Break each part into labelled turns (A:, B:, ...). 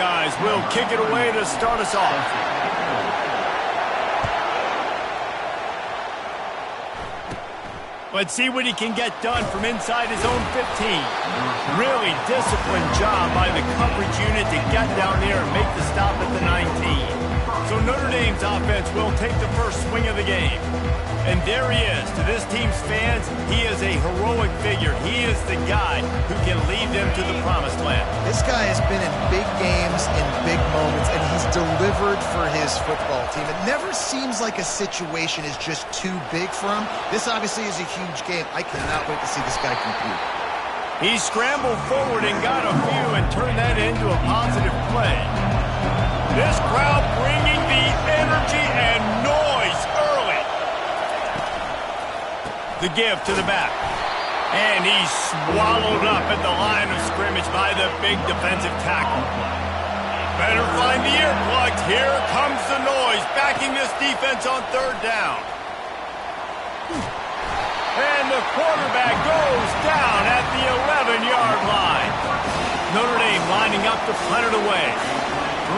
A: Buckeyes will kick it away to start us off. Let's see what he can get done from inside his own 15. Really disciplined job by the coverage unit to get down there and make the stop at the 19. So Notre Dame's offense will take the first swing of the game. And there he is. To this team's fans, he is a heroic figure. He is the guy who can lead them to the promised land.
B: This guy has been in big games, in big moments, and he's delivered for his football team. It never seems like a situation is just too big for him. This obviously is a huge game. I cannot wait to see this guy compete.
A: He scrambled forward and got a few and turned that into a positive play. This crowd bringing the energy and noise early. The give to the back. And he's swallowed up at the line of scrimmage by the big defensive tackle. Better find the earplugs. Here comes the noise, backing this defense on third down. And the quarterback goes down at the 11-yard line. Notre Dame lining up to punt it away.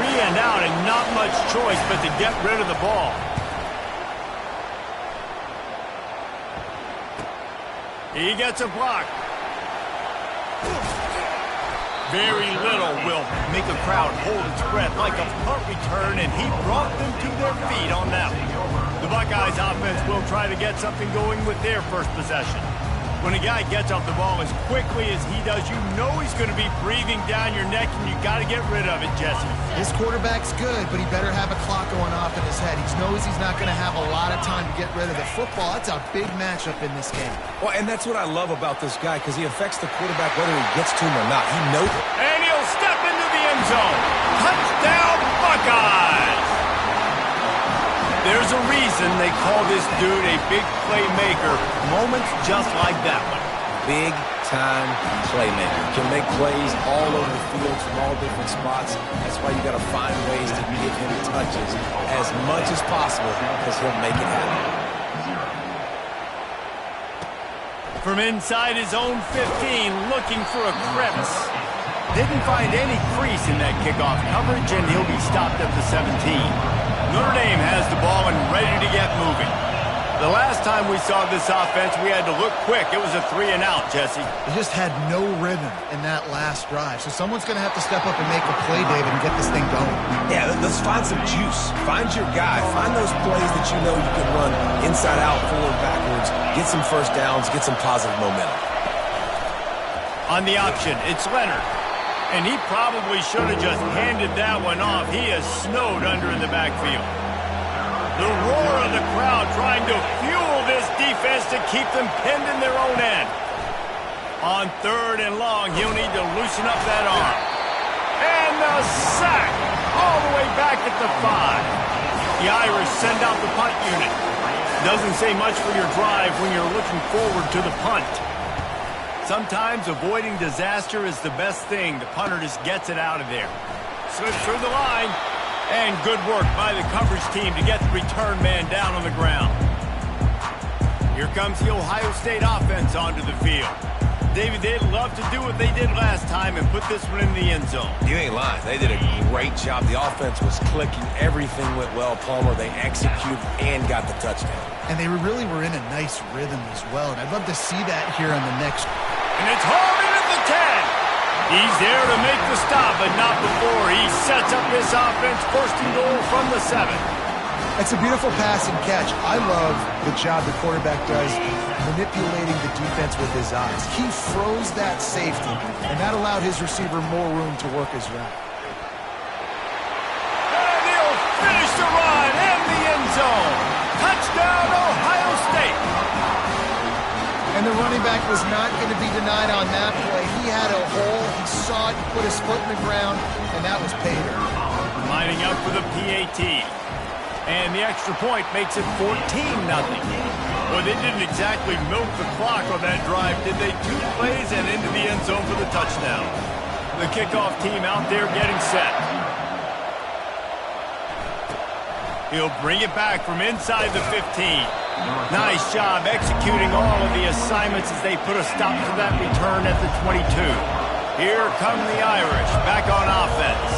A: 3 and out and not much choice but to get rid of the ball. He gets a block. Very little will make a crowd hold its breath like a punt return, and he brought them to their feet on that one. The Buckeyes offense will try to get something going with their first possession. When a guy gets off the ball as quickly as he does, you know he's going to be breathing down your neck, and you got to get rid of it, Jesse.
B: This quarterback's good, but he better have a clock going off in his head. He knows he's not going to have a lot of time to get rid of the football. That's a big matchup in this game.
C: Well, and that's what I love about this guy, because he affects the quarterback whether he gets to him or not. He knows it.
A: And he'll step into the end zone. Touchdown, Buckeyes! There's a reason they call this dude a big playmaker. Moments just like that one.
C: Big-time playmaker. Can make plays all over the field from all different spots. That's why you got to find ways to give him touches as much as possible, because he'll make it happen.
A: From inside his own 15, looking for a crevice. Didn't find any crease in that kickoff coverage, and he'll be stopped at the 17. Notre Dame has the ball and ready to get moving. The last time we saw this offense, we had to look quick. It was a 3 and out, Jesse.
B: They just had no rhythm in that last drive. So someone's going to have to step up and make a play, David, and get this thing going.
C: Yeah, let's find some juice. Find your guy. Find those plays that you know you can run inside out, forward, backwards. Get some first downs. Get some positive momentum.
A: On the option, it's Leonard. And he probably should have just handed that one off. He is snowed under in the backfield. The roar of the crowd trying to fuel this defense to keep them pinned in their own end. On 3rd and long, he'll need to loosen up that arm. And the sack all the way back at the 5. The Irish send out the punt unit. Doesn't say much for your drive when you're looking forward to the punt. Sometimes avoiding disaster is the best thing. The punter just gets it out of there. Slips through the line. And good work by the coverage team to get the return man down on the ground. Here comes the Ohio State offense onto the field. David, they'd love to do what they did last time and put this one in the end zone.
C: You ain't lying. They did a great job. The offense was clicking. Everything went well, Palmer. They executed and got the touchdown.
B: And they really were in a nice rhythm as well. And I'd love to see that here on the next.
A: And it's home in at the 10. He's there to make the stop, but not before. He sets up this offense, first and goal from the 7.
B: It's a beautiful pass and catch. I love the job the quarterback does manipulating the defense with his eyes. He froze that safety, and that allowed his receiver more room to work his route.
A: And he'll finish the run in the end zone. Touchdown, Ohio State.
B: And the running back was not going to be denied on that play. He had a hole. He saw it. He put his foot in the ground, and that was pay dirt.
A: Lining up for the PAT. And the extra point makes it 14-0. Well, they didn't exactly milk the clock on that drive, did they? 2 plays and into the end zone for the touchdown. The kickoff team out there getting set. He'll bring it back from inside the 15. Nice job executing all of the assignments as they put a stop to that return at the 22. Here come the Irish back on offense.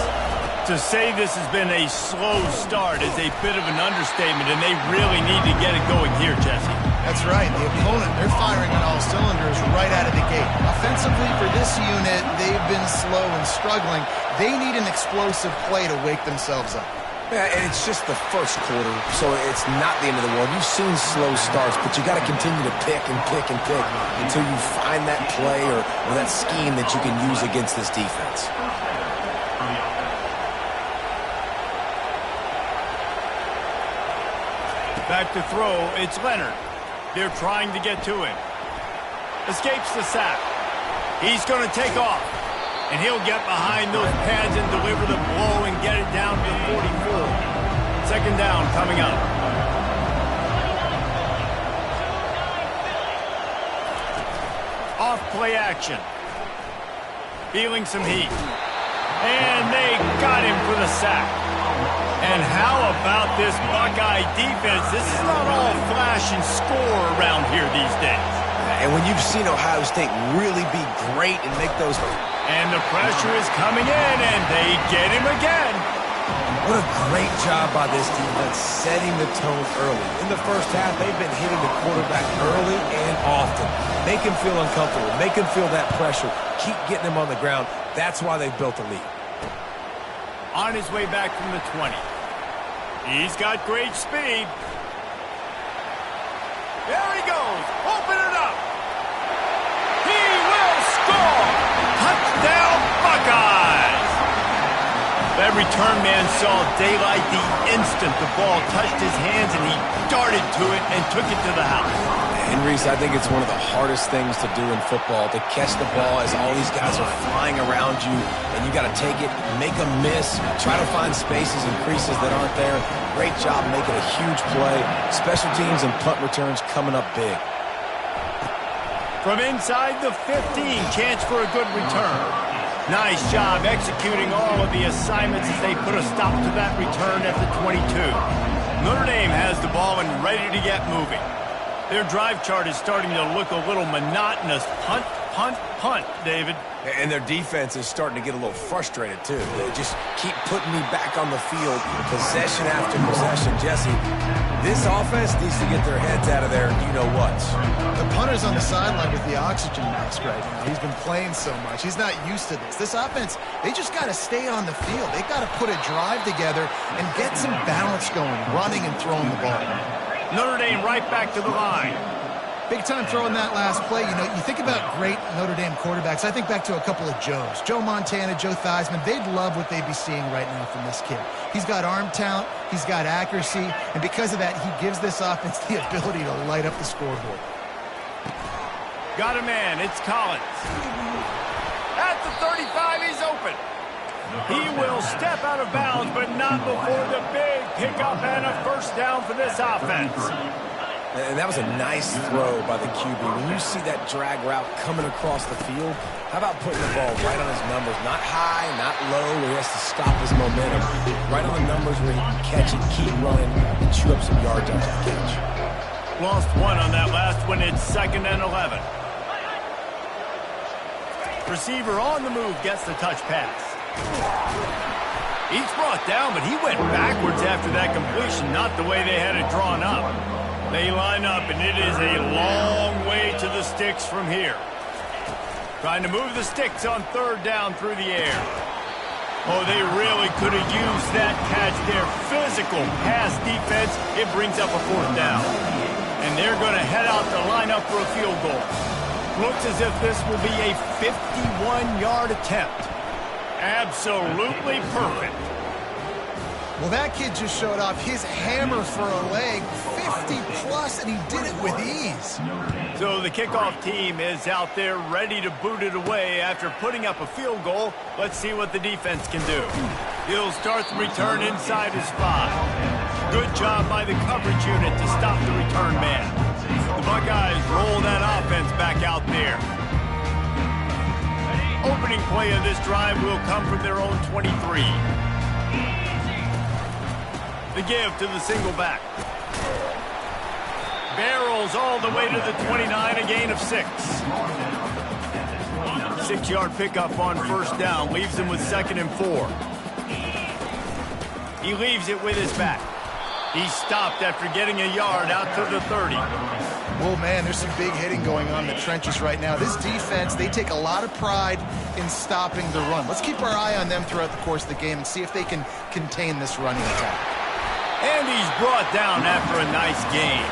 A: To say this has been a slow start is a bit of an understatement, and they really need to get it going here, Jesse.
B: That's right. The opponent, they're firing on all cylinders right out of the gate. Offensively, for this unit, they've been slow and struggling. They need an explosive play to wake themselves up.
C: Yeah, and it's just the first quarter, so it's not the end of the world. You've seen slow starts, but you got to continue to pick and pick and pick until you find that play or that scheme that you can use against this defense.
A: Back to throw, it's Leonard. They're trying to get to him. Escapes the sack. He's going to take off. And he'll get behind those pads and deliver the blow and get it down to 44. Second down coming up. Off play action. Feeling some heat. And they got him for the sack. And how about this Buckeye defense? This is not all flash and score around here these days.
C: And when you've seen Ohio State really be great and make those...
A: And the pressure is coming in, and they get him again.
C: What a great job by this defense setting the tone early. In the first half, they've been hitting the quarterback early and often. Make him feel uncomfortable. Make him feel that pressure. Keep getting him on the ground. That's why they've built a lead.
A: On his way back from the 20. He's got great speed. There he goes. Open it up. He will score. Touchdown, Buckeyes. That return man saw daylight the instant the ball touched his hands, and he darted to it and took it to the house.
C: And Reese, I think it's one of the hardest things to do in football, to catch the ball as all these guys are flying around you, and you got to take it, make a miss, try to find spaces and creases that aren't there. Great job making a huge play. Special teams and punt returns coming up big.
A: From inside the 15, chance for a good return. Nice job executing all of the assignments as they put a stop to that return at the 22. Notre Dame has the ball and ready to get moving. Their drive chart is starting to look a little monotonous. Punt, punt, punt, David.
C: And their defense is starting to get a little frustrated, too. They just keep putting me back on the field, possession after possession. Jesse, this offense needs to get their heads out of there, you-know-whats.
B: The punter's on the sideline with the oxygen mask right now. He's been playing so much. He's not used to this. This offense, they just got to stay on the field. They got to put a drive together and get some balance going, running and throwing the ball.
A: Notre Dame right back to the line.
B: Big time throwing that last play. You know, you think about great Notre Dame quarterbacks. I think back to a couple of Joes. Joe Montana, Joe Theismann. They'd love what they'd be seeing right now from this kid. He's got arm talent. He's got accuracy. And because of that, he gives this offense the ability to light up the scoreboard.
A: Got a man. It's Collins. At the 35, he's open. He will step out of bounds, but not before the big pickup and a first down for this offense.
C: And that was a nice throw by the QB. When you see that drag route coming across the field, how about putting the ball right on his numbers? Not high, not low, where he has to stop his momentum. Right on the numbers where he can catch it, keep running, and chew up some yards after the catch.
A: Lost one on that last one. It's 2nd and 11. Receiver on the move gets the touch pass. He's brought down, but he went backwards after that completion, not the way they had it drawn up. They line up, and it is a long way to the sticks from here. Trying to move the sticks on 3rd down through the air. Oh, they really could have used that catch there. Physical pass defense, it brings up a 4th down. And they're going to head out to line up for a field goal. Looks as if this will be a 51-yard attempt. Absolutely perfect.
B: Well, that kid just showed off his hammer for a leg, 50-plus, and he did it with ease.
A: So the kickoff team is out there ready to boot it away after putting up a field goal. Let's see what the defense can do. He'll start the return inside his 5. Good job by the coverage unit to stop the return man. The Buckeyes roll that offense back out there. Opening play of this drive will come from their own 23. The give to the single back. Barrels all the way to the 29, a gain of 6. 6-yard pickup on 1st down, leaves him with 2nd and 4. He leaves it with his back. He's stopped after getting a yard out to the 30.
B: Oh, man, there's some big hitting going on in the trenches right now. This defense, they take a lot of pride in stopping the run. Let's keep our eye on them throughout the course of the game and see if they can contain this running attack.
A: And he's brought down after a nice gain.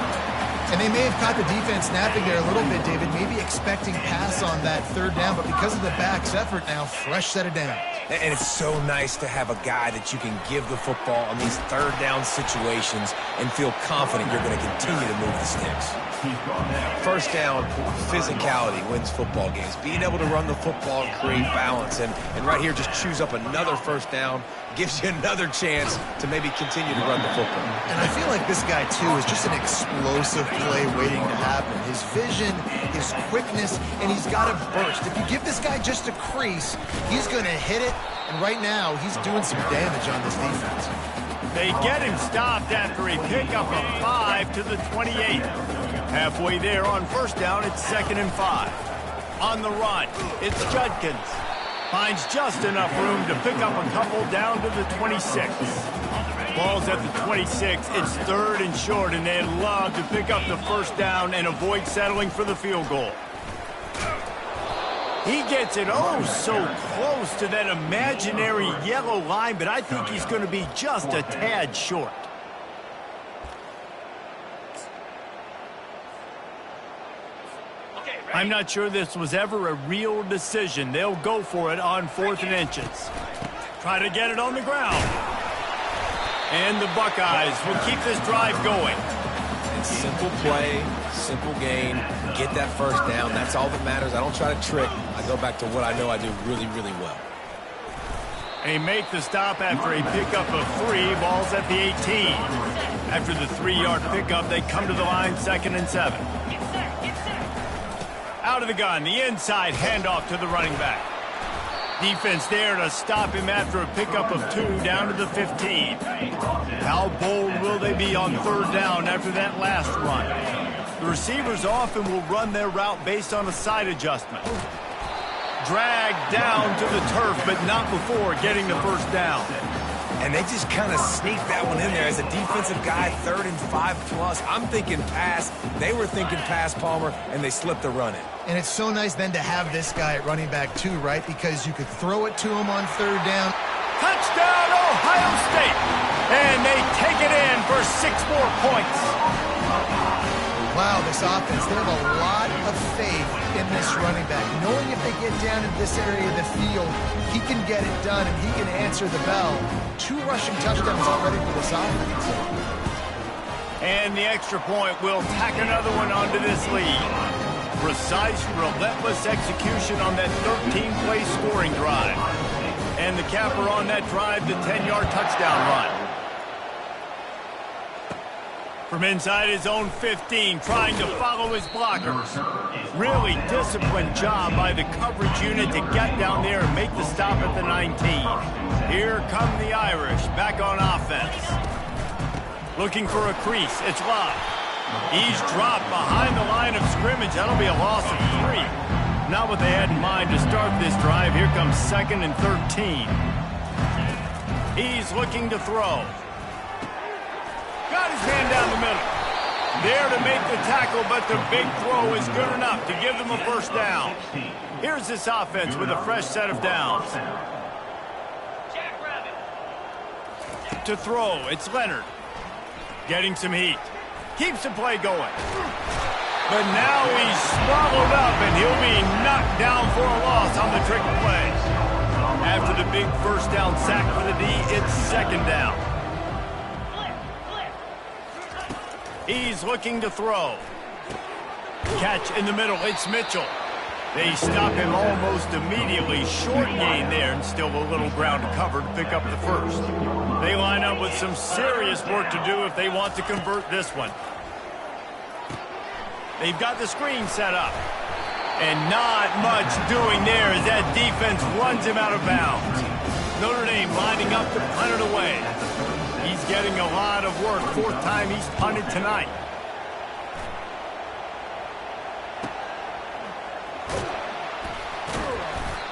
B: And they may have caught the defense napping there a little bit, David, maybe expecting pass on that third down, but because of the back's effort now, fresh set of downs.
C: And it's so nice to have a guy that you can give the football on these third down situations and feel confident you're going to continue to move the sticks. First down, physicality wins football games. Being able to run the football and create balance. And right here, just choose up another first down, gives you another chance to maybe continue to run the football.
B: And I feel like this guy, too, is just an explosive play waiting to happen. His vision, his quickness, and he's got a burst. If you give this guy just a crease, he's going to hit it. And right now, he's doing some damage on this defense.
A: They get him stopped after a pickup of 5 to the 28. Halfway there on first down, it's 2nd and 5. On the run, it's Judkins. Finds just enough room to pick up a couple down to the 26. Ball's at the 26. It's 3rd and short, and they'd love to pick up the first down and avoid settling for the field goal. He gets it oh so close to that imaginary yellow line, but I think he's going to be just a tad short. I'm not sure this was ever a real decision. They'll go for it on 4th and inches. Try to get it on the ground. And the Buckeyes will keep this drive going.
C: It's simple play, simple gain. Get that first down. That's all that matters. I don't try to trick. I go back to what I know I do really, really well.
A: They make the stop after a pickup of 3. Ball's at the 18. After the 3-yard pickup, they come to the line 2nd and 7. Out of the gun, the inside handoff to the running back. Defense there to stop him after a pickup of 2 down to the 15. How bold will they be on 3rd down after that last run? The receivers often will run their route based on a side adjustment. Dragged down to the turf, but not before getting the first down.
C: And they just kind of sneaked that one in there as a defensive guy, 3rd and 5+. I'm thinking pass. They were thinking pass, Palmer, and they slipped the run in.
B: And it's so nice then to have this guy at running back too, right? Because you could throw it to him on 3rd down.
A: Touchdown, Ohio State! And they take it in for 6 more points.
B: Wow, this offense, they have a lot of faith in this running back. Knowing if they get down in this area of the field, he can get it done and he can answer the bell. 2 rushing touchdowns already for this offense.
A: And the extra point will tack another one onto this lead. Precise, relentless execution on that 13-play scoring drive. And the capper on that drive, the 10-yard touchdown run. From inside his own 15, trying to follow his blockers. Really disciplined job by the coverage unit to get down there and make the stop at the 19. Here come the Irish, back on offense. Looking for a crease, it's Love. He's dropped behind the line of scrimmage. That'll be a loss of 3. Not what they had in mind to start this drive. Here comes 2nd and 13. He's looking to throw. Got his hand down the middle. There to make the tackle, but the big throw is good enough to give them a first down. Here's this offense with a fresh set of downs. To throw, it's Leonard. Getting some heat. Keeps the play going. But now he's swallowed up, and he'll be knocked down for a loss on the trick play. After the big first down sack for the D, it's 2nd down. He's looking to throw. Catch in the middle, it's Mitchell. They stop him almost immediately. Short gain there, and still a little ground to cover to pick up the first. They line up with some serious work to do if they want to convert this one. They've got the screen set up. And not much doing there as that defense runs him out of bounds. Notre Dame lining up to punt it away. He's getting a lot of work. 4th time he's punted tonight.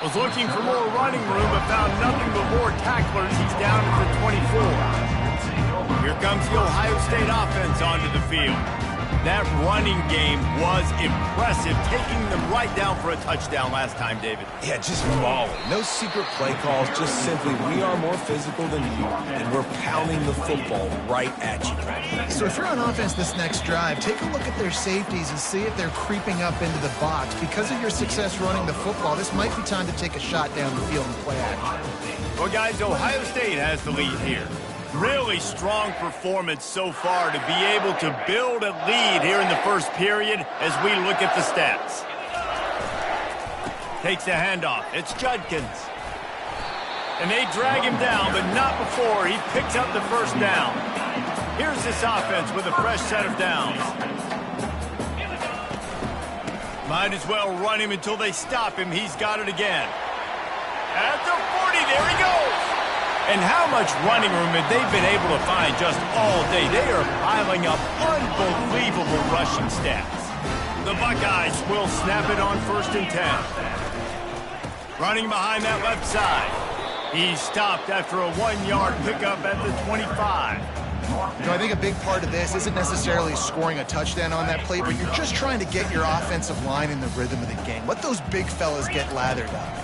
A: Was looking for more running room, but found nothing but more tacklers. He's down at the 24. Here comes the Ohio State offense onto the field. That running game was impressive, taking them right down for a touchdown last time, David.
C: Yeah, just mauling. No secret play calls, just simply we are more physical than you, and we're pounding the football right at you.
B: So if you're on offense this next drive, take a look at their safeties and see if they're creeping up into the box. Because of your success running the football, this might be time to take a shot down the field and play action.
A: Well, guys, Ohio State has the lead here. Really strong performance so far to be able to build a lead here in the first period as we look at the stats. Takes the handoff. It's Judkins. And they drag him down, but not before he picks up the first down. Here's this offense with a fresh set of downs. Might as well run him until they stop him. He's got it again. At the 40, there he goes. And how much running room have they been able to find just all day? They are piling up unbelievable rushing stats. The Buckeyes will snap it on 1st and 10. Running behind that left side. He's stopped after a 1-yard pickup at the 25.
B: You know, I think a big part of this isn't necessarily scoring a touchdown on that play, but you're just trying to get your offensive line in the rhythm of the game. Let those big fellas get lathered up.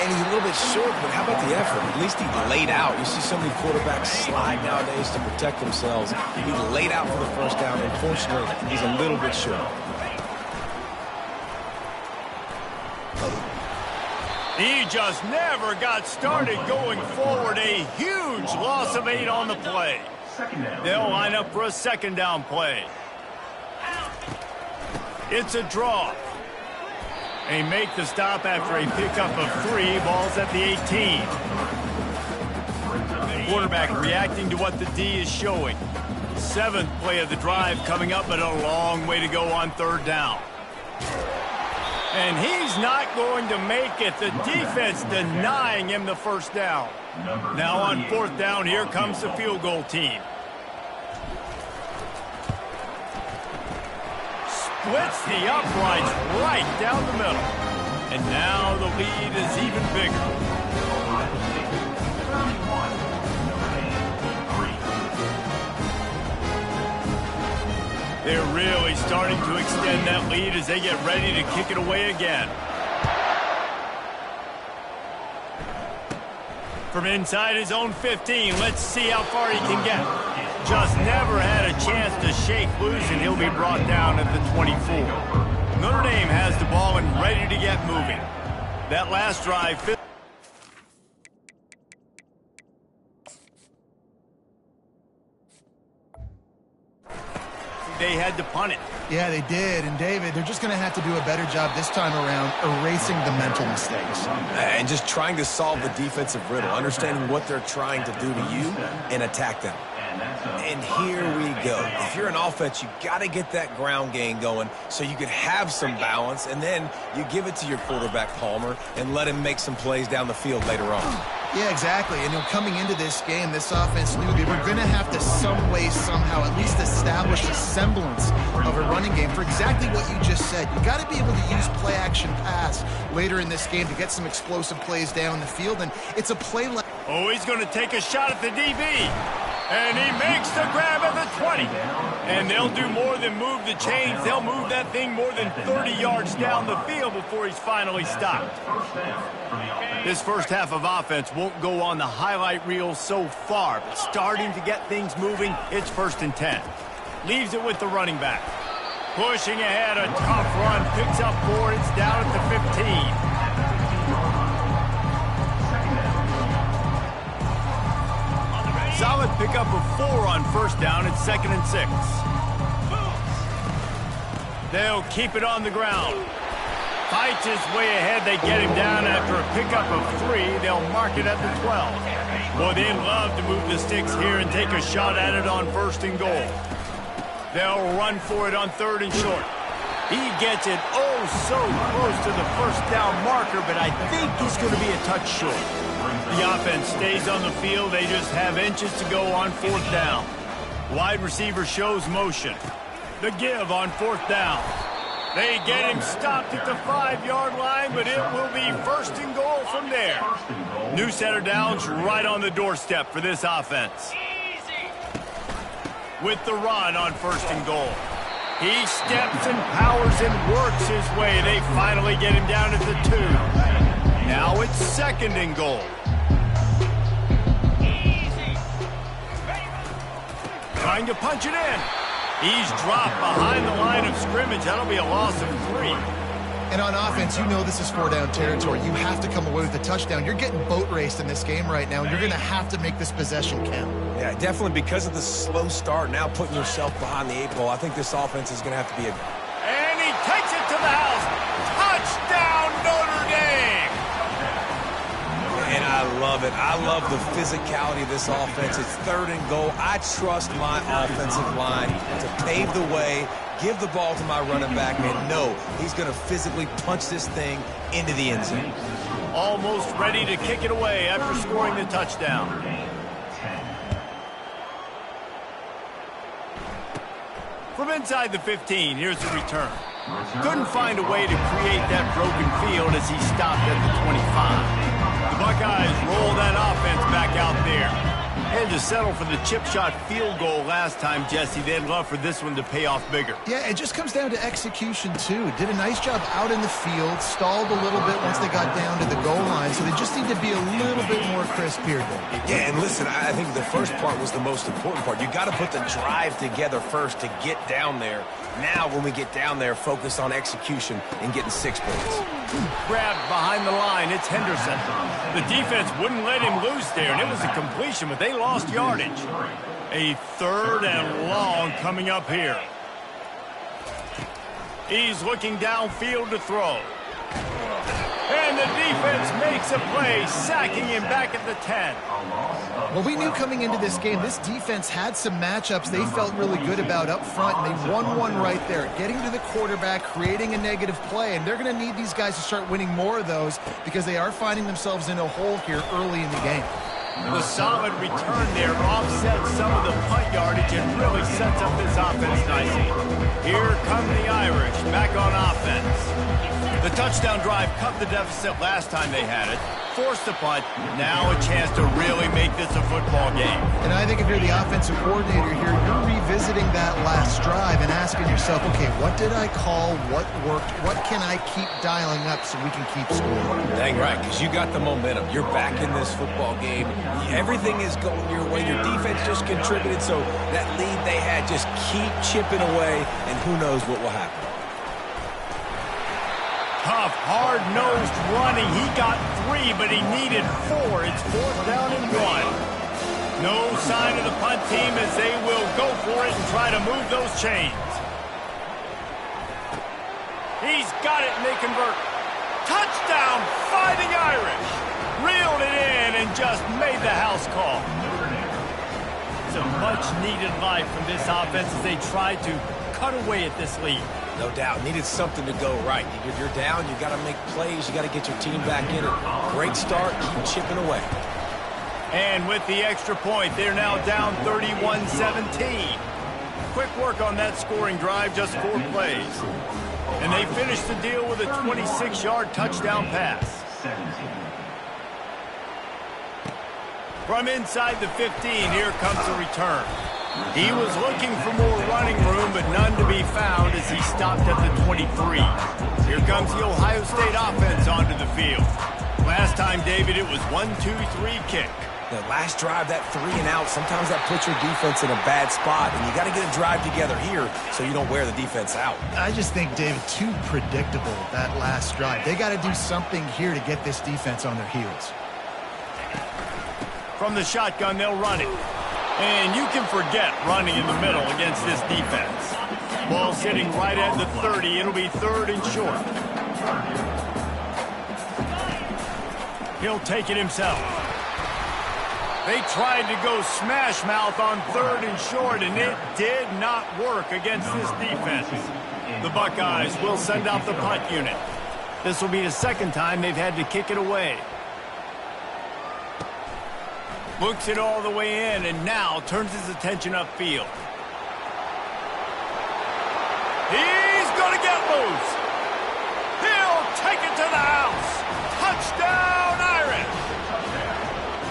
C: And he's a little bit short, but how about the effort? At least he laid out. You see so many quarterbacks slide nowadays to protect themselves. He laid out for the first down. Unfortunately, he's a little bit short.
A: He just never got started going forward. A huge loss of 8 on the play. They'll line up for a 2nd down play. It's a draw. They make the stop after a pickup of 3. Ball's at the 18. The quarterback reacting to what the D is showing. 7th play of the drive coming up, but a long way to go on 3rd down. And he's not going to make it. The defense denying him the first down. Now on 4th down, here comes the field goal team. Splits the uprights right down the middle. And now the lead is even bigger. They're really starting to extend that lead as they get ready to kick it away again. From inside his own 15, let's see how far he can get. Just never had a chance to shake loose, and he'll be brought down at the 24. Notre Dame has the ball and ready to get moving. That last drive... they had to punt it.
B: Yeah, they did. And, David, they're just going to have to do a better job this time around erasing the mental mistakes.
C: And just trying to solve the defensive riddle, understanding what they're trying to do to you and attack them. And here we go. If you're an offense, you got to get that ground game going so you can have some balance, and then you give it to your quarterback, Palmer, and let him make some plays down the field later on.
B: Yeah, exactly. And coming into this game, this offense knew they were going to have to some way, somehow, at least establish a semblance of a running game for exactly what you just said. You got to be able to use play-action pass later in this game to get some explosive plays down the field, and it's a play like...
A: Oh, he's going to take a shot at the DB. And he makes the grab at the 20. And they'll do more than move the chains. They'll move that thing more than 30 yards down the field before he's finally stopped. This first half of offense won't go on the highlight reel so far, but starting to get things moving, it's 1st and 10. Leaves it with the running back. Pushing ahead, a tough run, picks up 4, it's down at the 15. Solid pickup of 4 on 1st down. It's 2nd and 6. They'll keep it on the ground. Fights his way ahead. They get him down after a pickup of 3. They'll mark it at the 12. Boy, they love to move the sticks here and take a shot at it on 1st and goal. They'll run for it on 3rd and short. He gets it oh so close to the 1st down marker, but I think he's going to be a touch short. The offense stays on the field. They just have inches to go on 4th down. Wide receiver shows motion. The give on 4th down. They get him stopped at the 5-yard line, but it will be 1st and goal from there. New center downs right on the doorstep for this offense. With the run on 1st and goal. He steps and powers and works his way. They finally get him down at the 2. Now it's 2nd and goal. Trying to punch it in. He's dropped behind the line of scrimmage. That'll be a loss of 3.
B: And on offense, you know this is 4-down territory. You have to come away with a touchdown. You're getting boat raced in this game right now, and you're going to have to make this possession count.
C: Yeah, definitely because of the slow start, now putting yourself behind the 8 ball. I think this offense is going to have to be a...
A: And he takes it to the house. Touchdown, Notre Dame!
C: And I love it. I love the physicality of this offense. It's 3rd and goal. I trust my offensive line to pave the way, give the ball to my running back, and know he's going to physically punch this thing into the end zone.
A: Almost ready to kick it away after scoring the touchdown. From inside the 15, here's the return. Couldn't find a way to create that broken field as he stopped at the 25. The Buckeyes roll that offense back out there. They had to settle for the chip shot field goal last time, Jesse. They'd love for this one to pay off bigger.
B: Yeah, it just comes down to execution, too. Did a nice job out in the field, stalled a little bit once they got down to the goal line, so they just need to be a little bit more crisp here, Dave.
C: Yeah, and listen, I think the first part was the most important part. You got to put the drive together first to get down there. Now, when we get down there, focus on execution and getting 6 points.
A: Grabbed behind the line, it's Henderson. The defense wouldn't let him loose there, and it was a completion, but they lost yardage. A 3rd and long coming up here. He's looking downfield to throw. And the defense makes a play, sacking him back at the 10.
B: Well, we knew coming into this game, this defense had some matchups they felt really good about up front, and they won one right there, getting to the quarterback, creating a negative play, and they're going to need these guys to start winning more of those because they are finding themselves in a hole here early in the game.
A: The solid return there offsets some of the punt yardage and really sets up this offense nicely. Here come the Irish back on offense. The touchdown drive cut the deficit last time they had it, forced a punt, now a chance to really make this a football game.
B: And I think if you're the offensive coordinator here, you're revisiting that last drive and asking yourself, okay, what did I call, what worked, what can I keep dialing up so we can keep scoring?
C: Dang right, because you got the momentum. You're back in this football game. Everything is going your way. Your defense just contributed, so that lead they had, just keep chipping away, and who knows what will happen.
A: Tough, hard-nosed running. He got 3, but he needed 4. It's 4th down and 1. No sign of the punt team as they will go for it and try to move those chains. He's got it, and they convert. Touchdown, Fighting Irish. Reeled it in and just made the house call. It's a much-needed life from this offense as they try to cut away at this lead.
C: No doubt. Needed something to go right. You're down. You got to make plays. You got to get your team back in it. Great start. Keep chipping away.
A: And with the extra point, they're now down 31-17. Quick work on that scoring drive, just 4 plays. And they finish the deal with a 26-yard touchdown pass. From inside the 15, here comes the return. He was looking for more running room, but none to be found as he stopped at the 23. Here comes the Ohio State offense onto the field. Last time, David, it was 1-2-3 kick.
C: The last drive, that 3 and out, sometimes that puts your defense in a bad spot, and you got to get a drive together here so you don't wear the defense out.
B: I just think, David, too predictable, that last drive. They got to do something here to get this defense on their heels.
A: From the shotgun, they'll run it. And you can forget running in the middle against this defense. Ball sitting right at the 30. It'll be 3rd and short. He'll take it himself. They tried to go smash mouth on 3rd and short, and it did not work against this defense. The Buckeyes will send out the punt unit. This will be the 2nd time they've had to kick it away. Looks it all the way in, and now turns his attention upfield. take it to the house. Touchdown, Irish.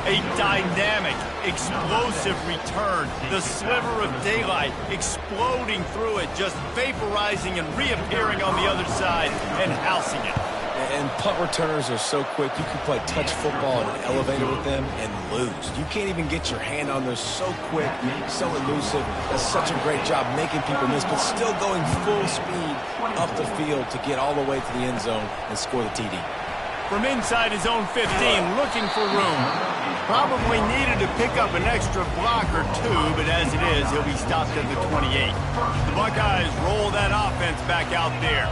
A: A dynamic, explosive return. The sliver of daylight exploding through it, just vaporizing and reappearing on the other side and housing it.
C: And punt returners are so quick, you can play touch football in an elevator with them and lose. You can't even get your hand on those so quick, so elusive. Does such a great job making people miss, but still going full speed up the field to get all the way to the end zone and score the TD.
A: From inside his own 15, looking for room. Probably needed to pick up an extra block or two, but as it is, he'll be stopped at the 28. The Buckeyes roll that offense back out there.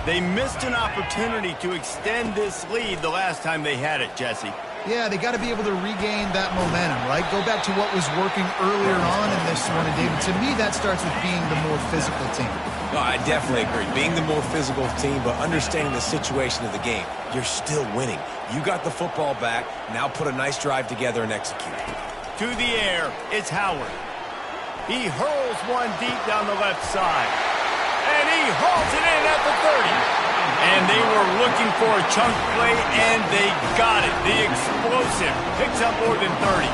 A: They missed an opportunity to extend this lead the last time they had it, Jesse.
B: Yeah, they got to be able to regain that momentum, right? Go back to what was working earlier on in this one. And, David, to me, that starts with being the more physical team.
C: No, I definitely agree. Being the more physical team, but understanding the situation of the game. You're still winning. You got the football back. Now put a nice drive together and execute.
A: To the air, it's Howard. He hurls one deep down the left side. And he hauls it in at the 30. And they were looking for a chunk play, and they got it. The explosive picks up more than 30.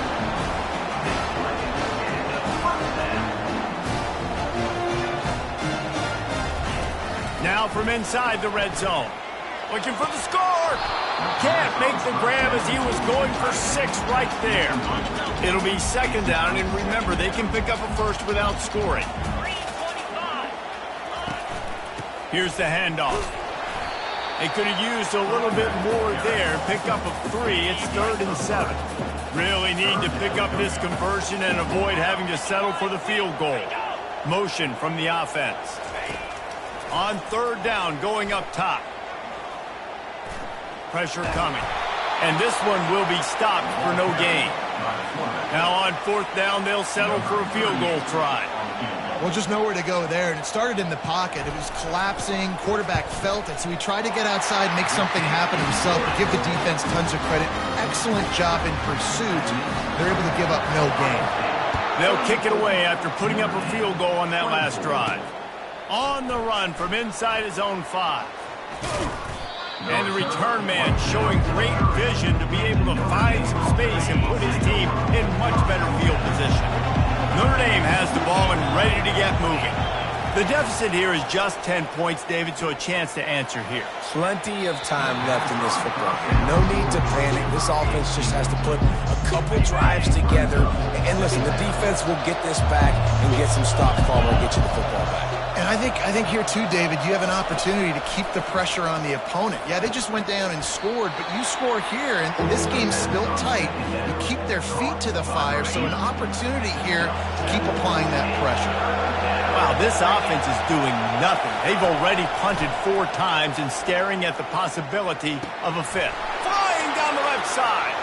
A: Now from inside the red zone. Looking for the score. Can't make the grab as he was going for 6 right there. It'll be second down, and remember, they can pick up a first without scoring. Here's the handoff. They could have used a little bit more there. Pick up a 3. It's 3rd and 7. Really need to pick up this conversion and avoid having to settle for the field goal. Motion from the offense. On 3rd down, going up top. Pressure coming. And this one will be stopped for no gain. Now on 4th down, they'll settle for a field goal try.
B: Well, just nowhere to go there, and it started in the pocket. It was collapsing. Quarterback felt it, so he tried to get outside, make something happen himself, but give the defense tons of credit. Excellent job in pursuit. They're able to give up no gain.
A: They'll kick it away after putting up a field goal on that last drive. On the run from inside his own 5. And the return man showing great vision to be able to find some space and put his team in much better field position. Notre Dame has the ball and ready to get moving. The deficit here is just 10 points, David, so a chance to answer here.
C: Plenty of time left in this football game. No need to panic. This offense just has to put a couple drives together. And listen, the defense will get this back and get some stops following and get you the football back.
B: And I think here too, David, you have an opportunity to keep the pressure on the opponent. Yeah, they just went down and scored, but you score here, and this game's still tight. You keep their feet to the fire, so an opportunity here to keep applying that pressure.
A: Wow, this offense is doing nothing. They've already punted 4 times and staring at the possibility of a 5th. Flying down the left side.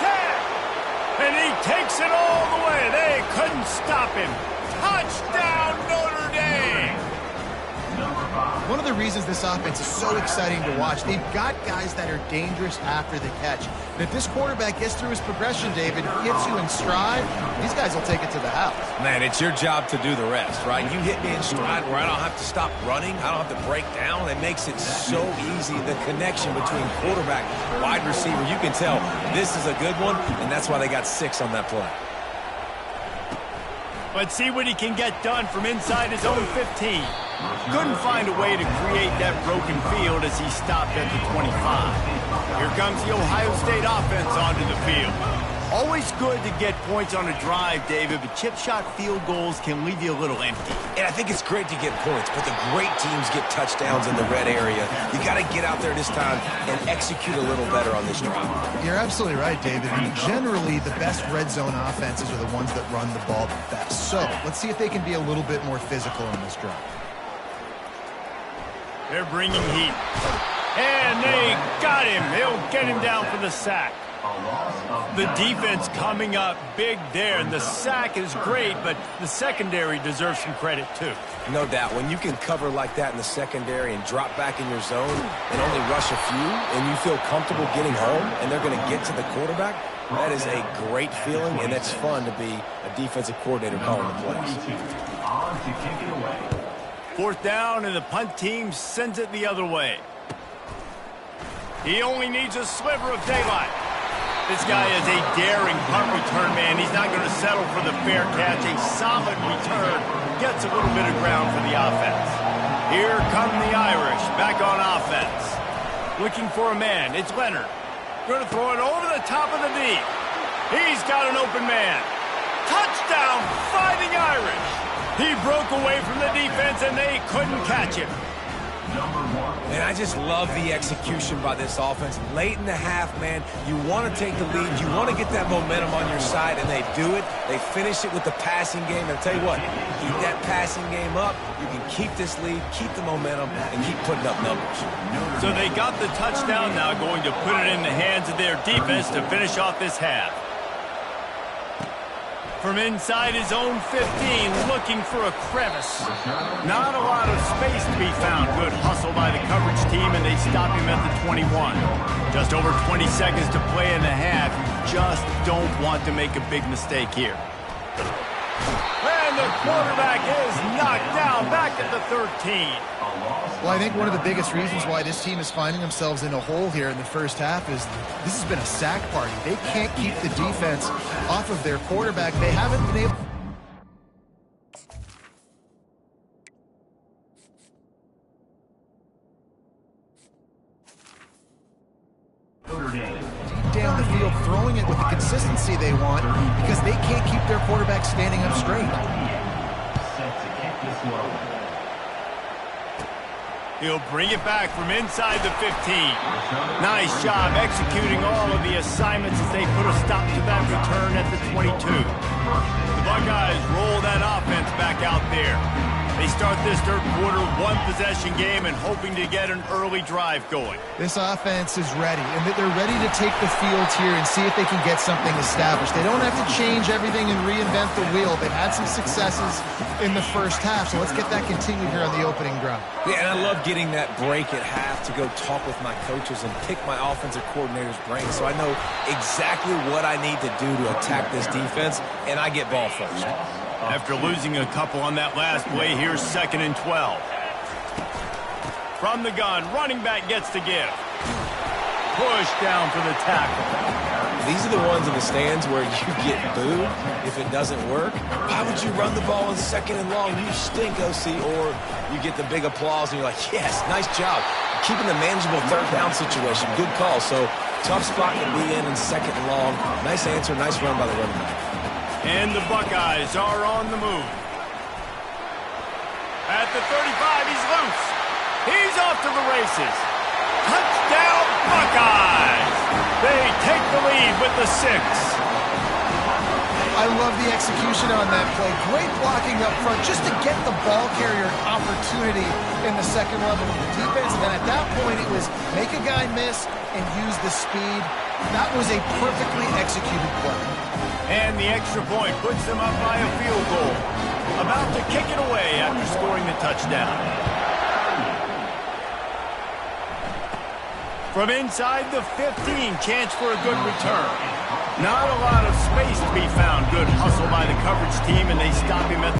A: 10. And he takes it all the way. They couldn't stop him. Touchdown, Notre Dame!
B: One of the reasons this offense is so exciting to watch, they've got guys that are dangerous after the catch. And if this quarterback gets through his progression, David, hits you in stride, these guys will take it to the house.
C: Man, it's your job to do the rest, right? You hit me in stride where I don't have to stop running. I don't have to break down. It makes it so easy. The connection between quarterback, wide receiver, you can tell this is a good one, and that's why they got 6 on that play.
A: Let's see what he can get done from inside his own 15. Couldn't find a way to create that broken field as he stopped at the 25. Here comes the Ohio State offense onto the field. Always good to get points on a drive, David, but chip shot field goals can leave you a little empty.
C: And I think it's great to get points, but the great teams get touchdowns in the red area. You got to get out there this time and execute a little better on this drive.
B: You're absolutely right, David. I mean, generally, the best red zone offenses are the ones that run the ball the best. So let's see if they can be a little bit more physical on this drive.
A: They're bringing heat. And they got him. They'll get him down for the sack. The defense coming up big there, and the sack is great, but the secondary deserves some credit too.
C: No doubt. When you can cover like that in the secondary and drop back in your zone and only rush a few, and you feel comfortable getting home, and they're going to get to the quarterback, that is a great feeling, and it's fun to be a defensive coordinator calling the plays.
A: 4th down, and the punt team sends it the other way. He only needs a sliver of daylight. This guy is a daring punt return man. He's not going to settle for the fair catch. A solid return gets a little bit of ground for the offense. Here come the Irish back on offense. Looking for a man. It's Leonard. Going to throw it over the top of the D. He's got an open man. Touchdown, Fighting Irish. He broke away from the defense, and they couldn't catch him.
C: And I just love the execution by this offense. Late in the half, man, you want to take the lead. You want to get that momentum on your side, and they do it. They finish it with the passing game. And I'll tell you what, keep that passing game up. You can keep this lead, keep the momentum, and keep putting up numbers.
A: So they got the touchdown now, going to put it in the hands of their defense to finish off this half. From inside his own 15, looking for a crevice. Not a lot of space to be found. Good hustle by the coverage team, and they stop him at the 21. Just over 20 seconds to play in the half. You just don't want to make a big mistake here. And the quarterback is knocked down back at the 13.
B: Well, I think one of the biggest reasons why this team is finding themselves in a hole here in the first half is this has been a sack party. They can't keep the defense off of their quarterback. They haven't been able... deep down the field, throwing it with the consistency they want because they can't keep their quarterback standing up straight.
A: He'll bring it back from inside the 15. Nice job executing all of the assignments as they put a stop to that return at the 22. The Buckeyes roll that offense back out there. They start this third quarter one-possession game and hoping to get an early drive going.
B: This offense is ready, and they're ready to take the field here and see if they can get something established. They don't have to change everything and reinvent the wheel. They've had some successes in the first half, so let's get that continued here on the opening drive.
C: Yeah, and I love getting that break at half to go talk with my coaches and pick my offensive coordinator's brain so I know exactly what I need to do to attack this defense, and I get ball first.
A: After losing a couple on that last play, here's 2nd and 12. From the gun, running back gets to give. Push down for the tackle.
C: These are the ones in the stands where you get booed if it doesn't work. Why would you run the ball in 2nd and long? You stink, OC. Or you get the big applause and you're like, yes, nice job. Keeping the manageable 3rd down situation. Good call. So tough spot to be in 2nd and long. Nice answer, nice run by the running back.
A: And the Buckeyes are on the move. At the 35, he's loose. He's off to the races. Touchdown, Buckeyes! They take the lead with the 6.
B: I love the execution on that play. Great blocking up front just to get the ball carrier opportunity in the second level of the defense. And then at that point, it was make a guy miss and use the speed. That was a perfectly executed play.
A: And the extra point puts them up by a field goal. About to kick it away after scoring the touchdown. From inside the 15, chance for a good return. Not a lot of space to be found. Good hustle by the coverage team, and they stop him at